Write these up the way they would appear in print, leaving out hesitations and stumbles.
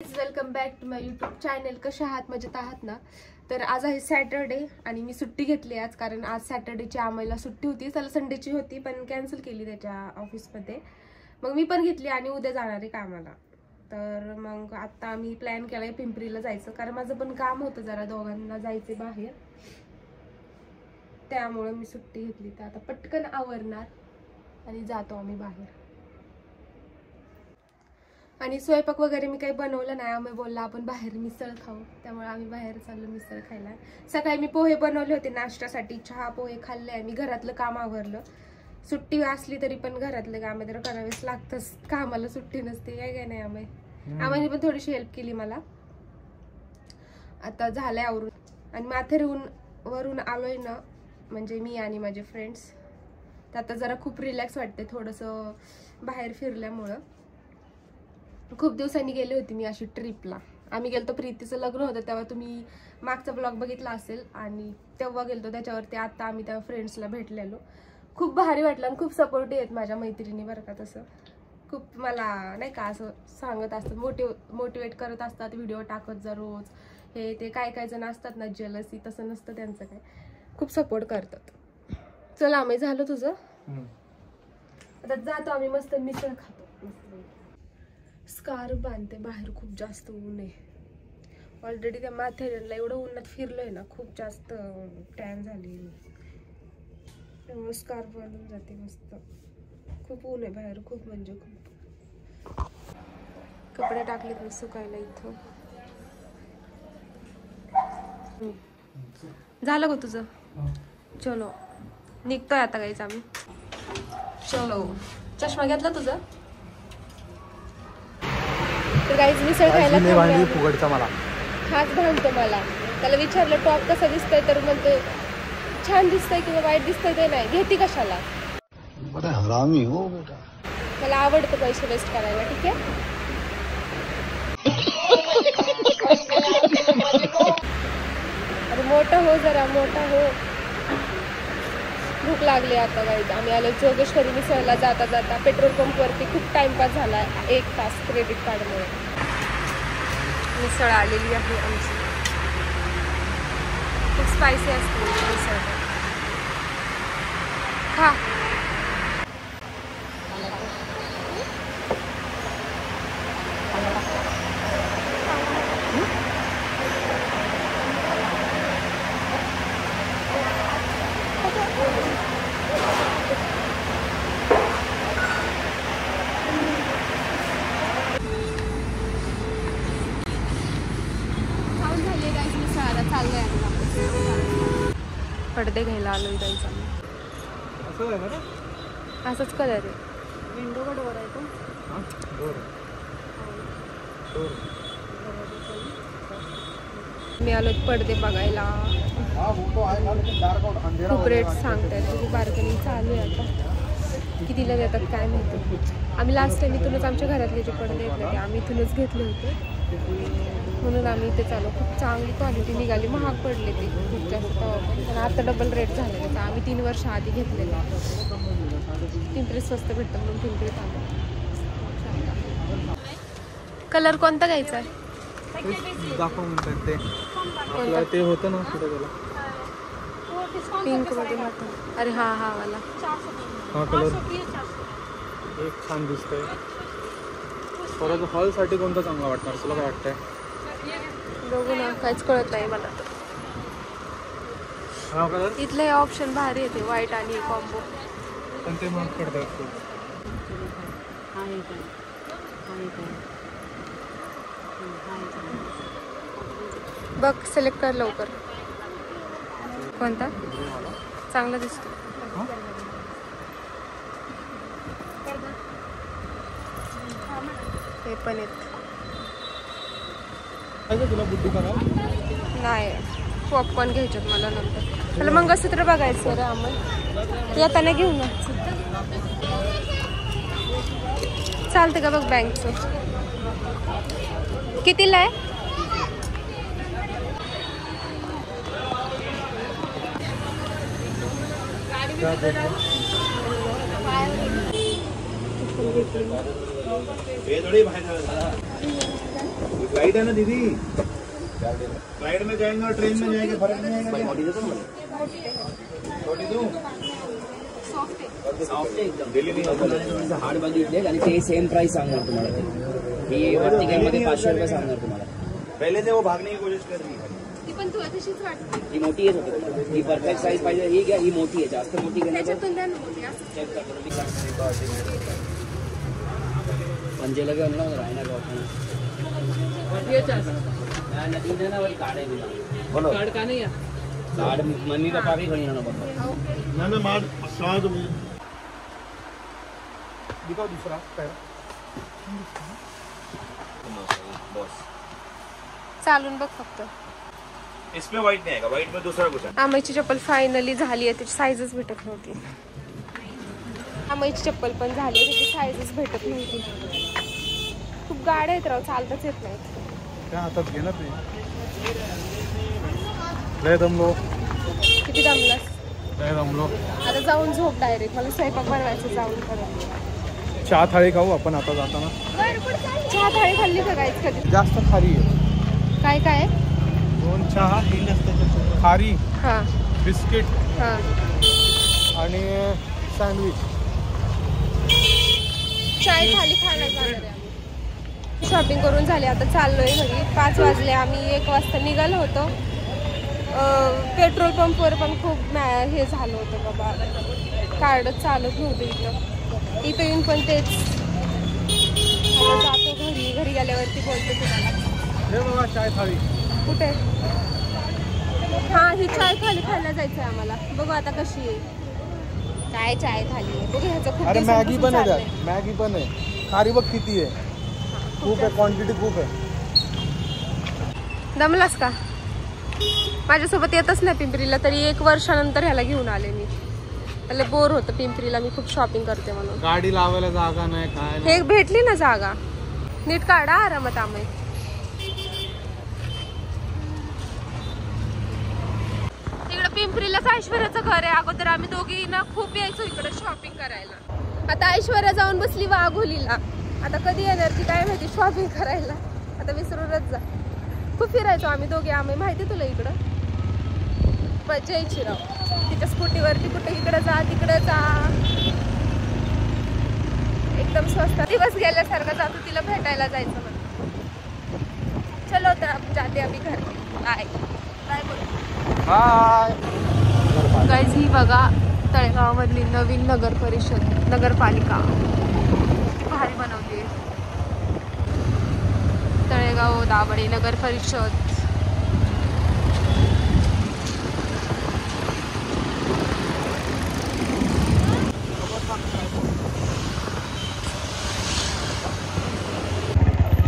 Welcome back to my YouTube channel. कशा आहात? मजेत आहात ना? तर आज आहे सॅटरडे आणि मी सुट्टी घेतली आज, कारण आज सॅटरडेची आम्हाला सुट्टी होती. त्याला संडेची होती पण कॅन्सल केली त्याच्या ऑफिसमध्ये. मग मी पण घेतली आणि उद्या जाणार आहे कामाला. तर मग आता आम्ही प्लॅन केलाय पिंपरीला जायचं, कारण माझं पण काम होतं जरा, दोघांना जायचे बाहेर, त्यामुळे मी सुट्टी घेतली. तर आता पटकन आवरणार आणि जातो आम्ही बाहेर. आणि स्वयंपाक वगैरे मी काही बनवलं नाही. आम्ही बोलला आपण बाहेर मिसळ खाऊ, त्यामुळे आम्ही बाहेर चाललो मिसळ खायला. सकाळी मी पोहे बनवले होते नाश्त्यासाठी, चहा पोहे खाल्ले आणि घरातलं काम आवरलं. सुट्टी असली तरी पण घरातलं काम तर करावेच लागतंच, कामाला सुट्टी नसते काय नाही. आम्ही पण थोडीशी हेल्प केली मला. आता झालंय आवरून आणि माथेरून वरून आलोय ना, म्हणजे मी आणि माझे फ्रेंड्स. तर आता जरा खूप रिलॅक्स वाटते थोडंसं बाहेर फिरल्यामुळं. खूप दिवसांनी गेले होते मी अशी ट्रिपला. आम्ही गेलतो, प्रीतीचं लग्न होतं तेव्हा, तुम्ही मागचा ब्लॉग बघितला असेल, आणि तेव्हा गेलतो त्याच्यावरती. आता आम्ही त्या फ्रेंड्सला भेटलेलो, खूप भारी वाटलं आणि खूप सपोर्टिव्ह आहेत माझ्या मैत्रिणी बरं का. तसं खूप मला नाही का असं सांगत असतात, मोटिवेट करत असतात, व्हिडिओ टाकत जा रोज, हे ते. काय जण असतात ना जेलसी, तसं नसतं त्यांचं काय, खूप सपोर्ट करतात. चला आम्ही झालो तुझं, आता जातो आम्ही मस्त मिसळ खातो. स्कार्फ बांधते, बाहेर खूप जास्त ऊन आहे. ऑलरेडी त्या माथेरानला एवढं उन्हात फिरलोय ना, खूप जास्त टॅन झाली, त्यामुळे स्कार्फ बांधून जाते मस्त. खूप ऊन आहे बाहेर, खूप म्हणजे खूप. कपडे टाकलेत मी सुकायला इथं. झालं का तुझं? चलो निघतोय आता गाईच आम्ही. चलो, चष्मा घेतला तुझा? तर गाईज मिसळ खायला फुगडचा मला हाच भांडतो मला. त्याला विचारलं टॉप कसा दिसतोय, तर म्हणतो छान दिसतंय किंवा वाईट दिसतंय, ते नाही घेती कशाला. बड़ा हरामी हो बेटा. मला आवडतं पैसे वेस्ट करायला, ठीक आहे. अरे मोठा हो, जरा मोठा हो. भूक लागली आता गाईज. आम्ही आलो जोगेश्वरी मिसळला. जाता जाता पेट्रोल पंपवरती खूप टाइमपास झाला, 1 तास क्रेडिट कार्डमुळे. मिसळ आलेली आहे आमची, खूप स्पायसी असते मिसळ. खा. पडदे घ्यायला आलोय गाईज आम्ही. असंच कलर आहे. विंडो का डोर आहे तो? मी आलो पडदे बघायला. खूप रेट सांगतायत, तुझी बार्गेनिंग चालू आहे आता. कितीला देतात काय माहिती. आम्ही लास्ट टाइम इथूनच, आमच्या घरातले जे पडदे घेतले ते आम्ही इथूनच घेतले होते, म्हणून आम्ही इथे चालू. खूप चांगली क्वालिटी निघाली, महाग पडले ते खूप जास्त, पण आता डबल रेट झाले त्याचा. आम्ही 3 वर्ष आधी घेतलेलं. पिंपरीत स्वस्त भेटतं म्हणून पिंपरीत आलो. कलर कोणता घ्यायचा आहे? ते होतं ना पिंक मध्ये होतं. अरे हा हा वाला. हा कलर एक छान दिसतोय. परत हॉल साठी कोणता चांगला वाटणार तुला, काय वाटतंय? बघू ना, काहीच कळत नाही मला तर. हा कलर इथले ऑप्शन भारी येते, व्हाईट आणि कॉम्बो. पण ते महाग पडतात. बघ, सिलेक्ट कर लवकर. कोणता चांगला दिसतो? हे पण येत तुला बुद्धी का नाही. पॉपकॉर्न घ्यायच्यात मला नंतर. मला मंगळसूत्र बघायचं रे आम्हाला, येताना घेऊ ना. चालते का बघ बँकचं? कितीला आहे? थोड़ी भाई फ्लाइट है ना दीदी, फ्लाइट में जाएंगे और ट्रेन में जाएंगे, फर्क नहीं आएगा। छोटी दूं सॉफ्ट एकदम दिल्ली नहीं हार्ड वाली इडली आणि ते सेम प्राइस सांगणार तुम्हाला ते ही वर्टिकलमध्ये 500 रुपये सांगणार तुम्हाला पहले से वो भागने की कोशिश कर रही है। ती पण तुला तशीच वाटते. ही मोठी आहे तुम्हाला ही परफेक्ट साईज पाहिजे ही घ्या ही मोठी आहे जास्त मोठी घेणार त्याच्यातून द्या ना मोठी असं. चेक करतो पंजेला घेऊन ना राहणार नदी ना वाली कार्ड है बोलो कार्ड का नहीं है कार्ड मम्मी पापा भी खड़ी ना बाबा ना मार स्वाद दिखाओ दूसरा पैर. बॉस चालून बघ फक्त. इसमें व्हाइट नहीं आएगा, व्हाइट में दूसरा कुछ है। आमईची चप्पल फायनली झाली आहे, त्याची साईजच भेटत नव्हती. आमईची चप्पल पण झाली आहे, त्याची साईजच भेटत नव्हती. खूप गाड्या आहेत राव, चालताच येत नाहीत. त्या हातात घे ना ते. लय दमलो. किती दमलास? लय दमलो. आता जाऊन झोप डायरेक्ट. मला स्वयंपाक बनवायचं जाऊन परत. चहा थाळी खाऊ आपण आता जाताना. चहा थाळी खाल्ली का काहीच कधी? जास्त खारी आहे. काय काय? 2 चहा, खारी, हां बिस्किट हां आणि सँडविच. चाय थाली खायला जाणार आहे आम्ही. शॉपिंग करून झाली, आता चाललोय घरी. 5 वाजले. आम्ही 1 वाजता निघालो होतो. पेट्रोल पंपवर पण खूप हे झालं होतं बाबा, कार्डच चालत नव्हतं इथं येऊन पण तेच. आता जातो घरी. घरी गेल्यावरती बोलतो तुम्हाला. हे बघा चाय थाळी. कुठे? हां, ही चाय थाली खायला जायचं आहे आम्हाला. बघू आता कशी आहे. काय चाय थाली आहे बघू. ह्याचं खूप अरे मॅगी दिवसांपासून पण आहे चाललंय. त्यात. मॅगी पण आहे. खारी बघ किती आहे. खूप आहे, क्वांटिटी खूप आहे. दमलास का? माझ्यासोबत येतच नाही पिंपरीला, तरी 1 वर्षानंतर ह्याला घेऊन आले मी. मला बोर होतं पिंपरीला, मी खूप शॉपिंग करते म्हणून. गाडी लावायला जागा नाही काय नाही. हे भेटली ना जागा, नीट काढा आरामात. आम्ही तिकडे पिंपरीलाच ऐश्वर्याचं घर आहे. अगोदर आम्ही दोघी ना खूप यायचो इकडे शॉपिंग करायला. आता ऐश्वर्या जाऊन बसली वाघोलीला. आता कधी येणार ती काय माहिती शॉपिंग करायला. आता विसरूनच जा. खूप फिरायचो आम्ही दोघे. आम्ही माहिती तुला इकडं मजा यायची राव. तिच्या स्कूटीवरती कुठे इकडे जा तिकडे जा, एकदम स्वस्त. दिवस गेल्यासारखं जातो तिला भेटायला जायचं म्हणून. चलो तर आपण जाते अभी घर. बाय बाय बोल. हाय. गाईज ही बघा तळेगावमधली नवीन नगर परिषद नगरपालिका भारी बनवली. तळेगाव दाभाडे नगर परिषद.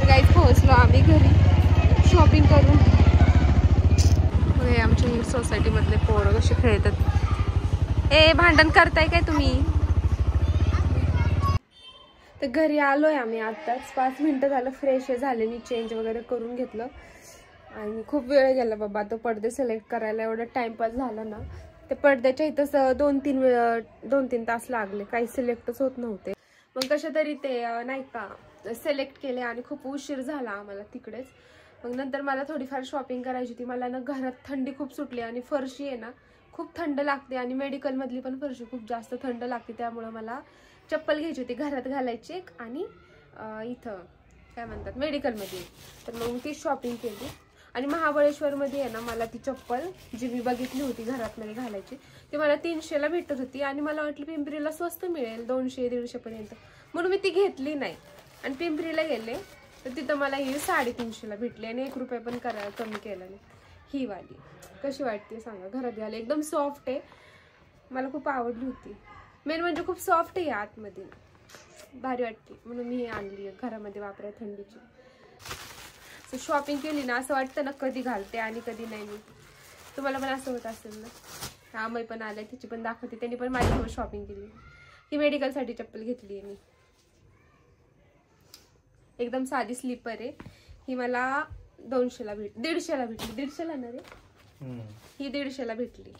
गाईज पोहोचलो आम्ही घरी शॉपिंग करून. हे आमच्या सोसायटी मधले पोरं कशी खेळतात. ए भांडण करताय काय तुम्ही? तर घरी आलोय आम्ही आत्ताच. 5 मिनिटं झालं. फ्रेश झाले मी, चेंज वगैरे करून घेतलं आणि खूप वेळ गेला बाबा. तो पडदे सिलेक्ट करायला एवढा टाइमपास झाला ना. ते पडद्याच्या इथंच 2-3 तास लागले. काही सिलेक्टच होत नव्हते. मग कशा तरी ते नाही का सिलेक्ट केले आणि खूप उशीर झाला आम्हाला तिकडेच. मग नंतर मला थोडीफार शॉपिंग करायची होती. मला ना घरात थंडी खूप सुटली आणि फरशी आहे ना खूप थंड लागते आणि मेडिकलमधली पण फरशी खूप जास्त थंड लागते. त्यामुळं मला चप्पल घ्यायची होती घरात घालायची एक आणि इथं काय म्हणतात मेडिकलमध्ये. तर मग ती शॉपिंग केली आणि महाबळेश्वरमध्ये आहे ना मला ती चप्पल जी मी बघितली होती घरातमध्ये घालायची ती मला 300ला भेटत होती आणि मला वाटलं पिंपरीला स्वस्त मिळेल 200-150 पर्यंत, म्हणून मी ती घेतली नाही. आणि पिंपरीला गेले तर तिथं मला ही 350ला भेटली आणि 1 रुपया पण कमी केला नाही. ही वाली कशी वाटते सांगा घरात घालायला. एकदम सॉफ्ट आहे, मला खूप आवडली होती. मेन म्हणजे खूप सॉफ्ट आहे आतमध्ये, भारी वाटते म्हणून मी ही आणली आहे घरामध्ये वापराय थंडीची. सो शॉपिंग केली ना असं वाटतं ना कधी घालते आणि कधी नाही. मी तुम्हाला पण असं होत असेल ना. आम्ही पण आले, तिची पण दाखवते. त्यांनी पण माझ्यासोबत शॉपिंग केली. ही मेडिकलसाठी चप्पल घेतली आहे मी, एकदम साधी स्लीपर आहे. ही मला 200ला 150ला भेटली. 150ला ना रे ही 150ला भेटली.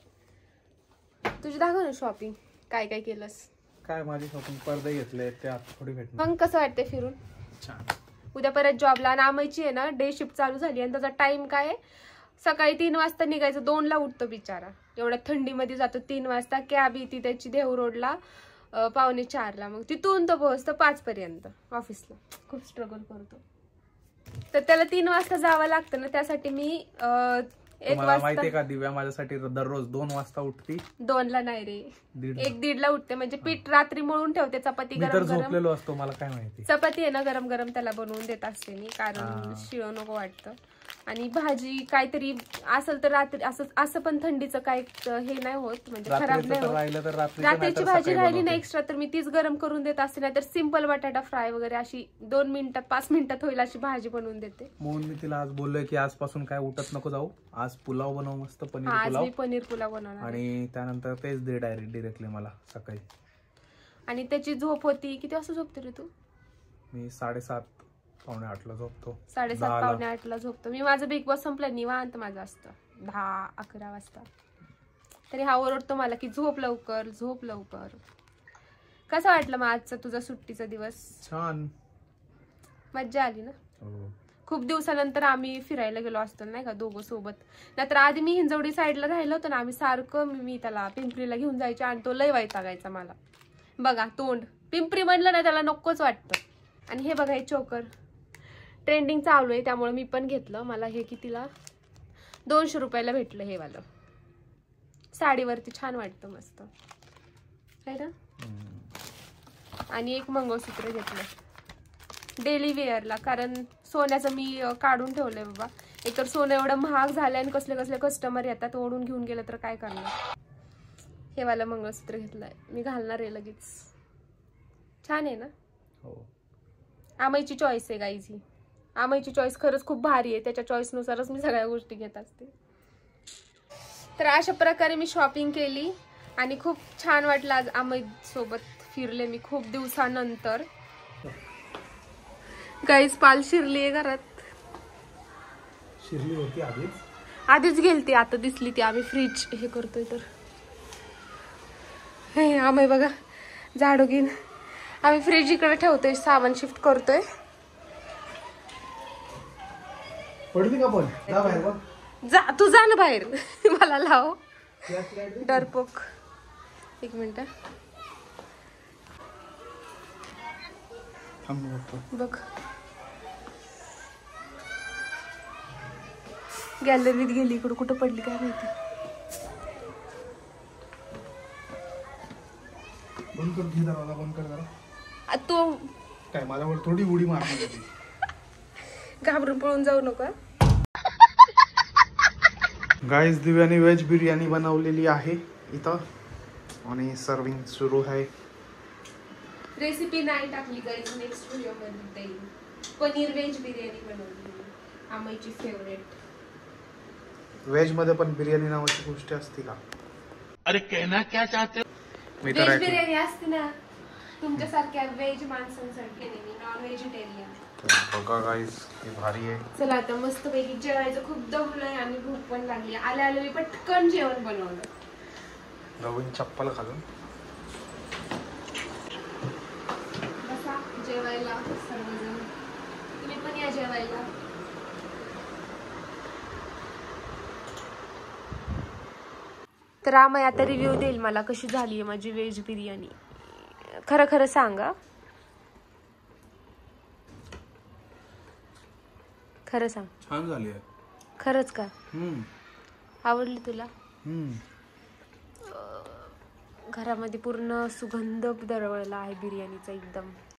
तुझी दाखव ना शॉपिंग काय काय केलंस. काय माझी शॉपिंग पडदे घेतले ते आता थोडी भेटणार. मग कसं वाटतंय फिरून? छान. उद्या परत जॉबला. आणि आमची आहे ना डे शिफ्ट चालू झाली आणि त्याचा टाइम काय आहे, सकाळी 3 वाजता निघायचं, 2ला उठतो बिचारा. एवढ्या थंडीमध्ये जातो 3 वाजता. कॅब येते त्याची देहू रोडला 3:45ला. मग तिथून तो पोहोचतो 5 पर्यंत ऑफिसला. खूप स्ट्रगल करतो. तर त्याला 3 वाजता जावं लागतं ना, त्यासाठी मी 1 तुम्हाला वाजता. माहितीये का दिव्या माझ्यासाठी दररोज 2 वाजता उठती. 2ला नाही रे, 1-1:30ला उठते. म्हणजे पीठ रात्री मळून ठेवते, चपाती मी तर गरम गरम. झोपलेलो असतो, मला काय माहिती. चपाती आहे ना गरम गरम त्याला बनवून देत असते मी, कारण शिळ नको वाटतं. आणि भाजी काहीतरी असेल तर रात्री असं पण थंडीचं काय हे नाही होत, म्हणजे खराब नाही होत. रात्रीची भाजी राहिली ना एक्स्ट्रा तर मी तीच गरम करून देत असते. नाहीतर सिंपल बटाटा फ्राय वगैरे अशी 2 मिनिटात 5 मिनिटात होईल अशी भाजी बनवून देते. म्हणून मी तिला आज बोललोय की आजपासून काय उठत नको जाऊ, आज पुलाव बनव मस्त, पनीर आज पुलाव. मी पनीर पुलाव बनवणार. आणि त्यानंतर तेच दे डिरेक्टली मला सकाळी. आणि त्याची झोप होती. किती वाजता झोपते रे तू? मी 7:30-8:45ला झोपतो. 7:30-8:45ला झोपतो मी. माझं बिग बॉस संपलं, निवांत माझं असतं 10-11 वाजता. तरी हा ओरडतो मला की झोप लवकर झोप लवकर. कसं वाटलं मग आजचा तुझा सुट्टीचा दिवस? छान, मज्जा आली ना? खूप दिवसानंतर आम्ही फिरायला गेलो असतो नाही का दोघं सोबत. नाहीतर आधी मी हिंजवडी साईडला राहिलो होतो ना आम्ही, सारखं मी त्याला पिंपरीला घेऊन जायचे आणि तो लय वैतागायचा मला. बघा तोंड, पिंपरी म्हणलं ना त्याला नकोच वाटतं. आणि हे बघा हे चोकर ट्रेंडिंग चालू आहे, त्यामुळे मी पण घेतलं. मला हे कितीला 200 रुपयाला भेटलं हे वालं. साडीवरती छान वाटतं मस्त आहे ना. आणि एक मंगळसूत्र घेतलं डेली वेअरला, कारण सोन्याचं मी काढून ठेवलंय बाबा. एकतर सोनं एवढं महाग झालंय आणि कसले कसले कस्टमर येतात, ओढून घेऊन गेलं तर काय करणार. हे वाला मंगळसूत्र घेतलंय मी, घालणार आहे लगेच. छान आहे ना? हो. आमईची चॉईस आहे गाईज ही. आमईची चॉईस खरंच खूप भारी आहे, त्याच्या चॉईसनुसारच मी सगळ्या गोष्टी घेत असते. तर अशा प्रकारे मी शॉपिंग केली आणि खूप छान वाटलं. आज आमई सोबत फिरले मी खूप दिवसानंतर. गाईज पाल शिरली आहे घरात. शिरली होती आधीच गेलती, आता दिसली ती. आम्ही फ्रीज हे करतोय तर हे आम्ही बघा झाडू घेऊन आम्ही फ्रीज इकडे ठेवतोय, सामान शिफ्ट करतोय. पडली का पण? जा बाहेर बघ. जा तू, जा ना बाहेर. मला लाव डरपोक. 1 मिनिट बघ. गॅलरीत गेली, इकडं कुठं पडली काय माहिती. बंद कर, घे दरवाजा बंद कर जरा. तू काय माझ्यावर थोडी उडी मारणार होती. घाबरून पळून जाऊ नका. गाईज दिव्याने व्हेज बिर्याणी बनवलेली आहे इथं आणि सर्विंग सुरू आहे. रेसिपी नाही टाकली गाईज, नेक्स्ट व्हिडिओ मध्ये येईल. पनीर व्हेज बिर्याणी बनवली, आमईची फेवरेट. व्हेज मध्ये पण बिर्याणी नावाची गोष्ट असते का? अरे कहना क्या चाहते हो? मी तर व्हेज बिर्याणी असते ना तुमच्यासारख्या व्हेज माणसांसाठी, नाही नॉन व्हेजिटेरियन. बघा गाईज हे भारी आहे. चला आता मस्त पैकी जेवायचं. खूप दमलोय आणि भूक पण लागली. आले मी पटकन जेवण बनवलं. नवीन चप्पल घालून बसा जेवायला सर्वजण. तुम्ही पण या जेवायला. तर आम्ही आता रिव्ह्यू देईल मला कशी झाली आहे माझी व्हेज बिर्याणी. खरं खरं सांगा, खरं सांग. छान झाली आहे खरंच का? आवडली तुला? घरामध्ये पूर्ण सुगंध दरवळला आहे बिर्याणीचा एकदम.